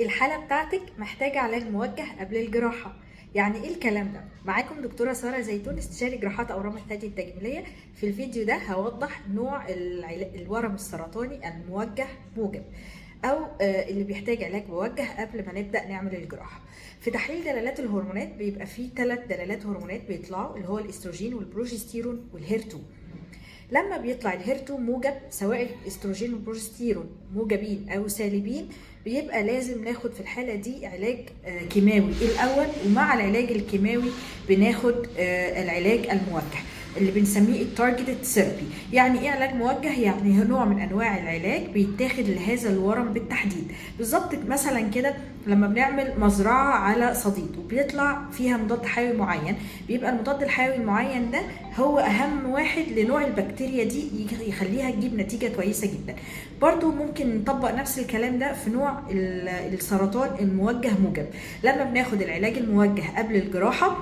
الحالة بتاعتك محتاجة علاج موجه قبل الجراحة. يعني ايه الكلام ده؟ معاكم دكتورة سارة زيتون، استشاري جراحات أورام الثدي التجميلية. في الفيديو ده هوضح نوع الورم السرطاني الموجه موجب، أو اللي بيحتاج علاج موجه قبل ما نبدأ نعمل الجراحة. في تحليل دلالات الهرمونات بيبقى فيه 3 دلالات هرمونات بيطلعوا، اللي هو الاستروجين والبروجستيرون والهير2. لما بيطلع الهير2 موجب، سواء الاستروجين والبروجستيرون موجبين او سالبين، بيبقى لازم ناخد في الحاله دي علاج كيماوي الاول، ومع العلاج الكيماوي بناخد العلاج الموجه اللي بنسميه التارجتد ثيرابي. يعني ايه علاج موجه؟ يعني نوع من انواع العلاج بيتاخد لهذا الورم بالتحديد. بالظبط مثلا كده لما بنعمل مزرعه على صديد وبيطلع فيها مضاد حيوي معين، بيبقى المضاد الحيوي المعين ده هو اهم واحد لنوع البكتيريا دي، يخليها تجيب نتيجه كويسه جدا. برضو ممكن نطبق نفس الكلام ده في نوع السرطان الموجه موجب. لما بناخد العلاج الموجه قبل الجراحه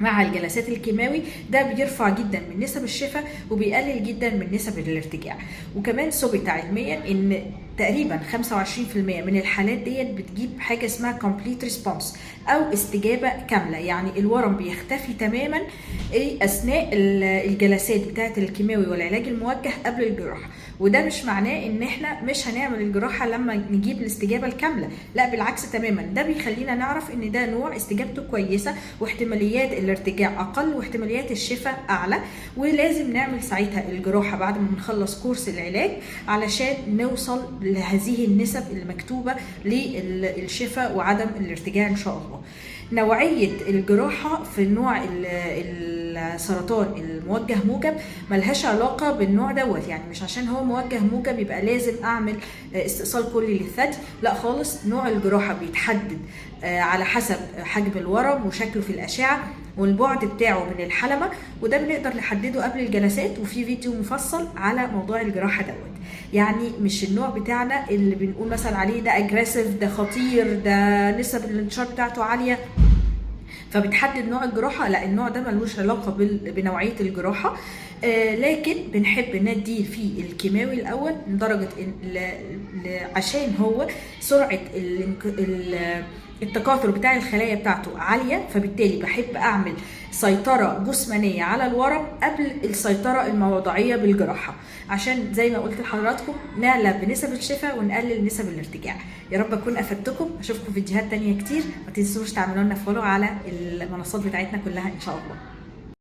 مع الجلسات الكيماوي، ده بيرفع جدا من نسب الشفاء وبيقلل جدا من نسب الارتجاع. وكمان ثبت علميا ان تقريبا 25% من الحالات ديت بتجيب حاجه اسمها complete response او استجابه كامله، يعني الورم بيختفي تماما اثناء الجلسات بتاعه الكيماوي والعلاج الموجه قبل الجراحه. وده مش معناه ان احنا مش هنعمل الجراحه لما نجيب الاستجابه الكامله، لا بالعكس تماما، ده بيخلينا نعرف ان ده نوع استجابته كويسه واحتماليات الارتجاع اقل واحتماليات الشفاء اعلى. ولازم نعمل ساعتها الجراحه بعد ما نخلص كورس العلاج علشان نوصل لهذه النسب المكتوبه للشفاء وعدم الارتجاع ان شاء الله. نوعية الجراحة في النوع السرطان الموجه موجب ملهاش علاقة بالنوع دوت، يعني مش عشان هو موجه موجب يبقى لازم أعمل استئصال كلي للثدي، لا خالص. نوع الجراحة بيتحدد على حسب حجم الورم وشكله في الأشعة والبعد بتاعه من الحلمة، وده بنقدر نحدده قبل الجلسات، وفي فيديو مفصل على موضوع الجراحة دوت. يعني مش النوع بتاعنا اللي بنقول مثلا عليه ده اجريسيف، ده خطير، ده نسب الانتشار بتاعته عالية فبتحدد نوع الجراحة، لا النوع ده ملوش علاقة بنوعية الجراحة. لكن بنحب نديه فيه الكيماوي الأول لدرجة عشان هو سرعة التكاثر بتاع الخلايا بتاعته عالية، فبالتالي بحب أعمل سيطرة جسمانية على الورم قبل السيطرة الموضعية بالجراحة، عشان زي ما قلت لحضراتكم نعلى بنسب الشفاء ونقلل نسب الارتجاع. يا رب أكون أفدتكم، أشوفكم فيديوهات تانية كتير. ما تنسوش تعملوا لنا فولو على المنصات بتاعتنا كلها إن شاء الله.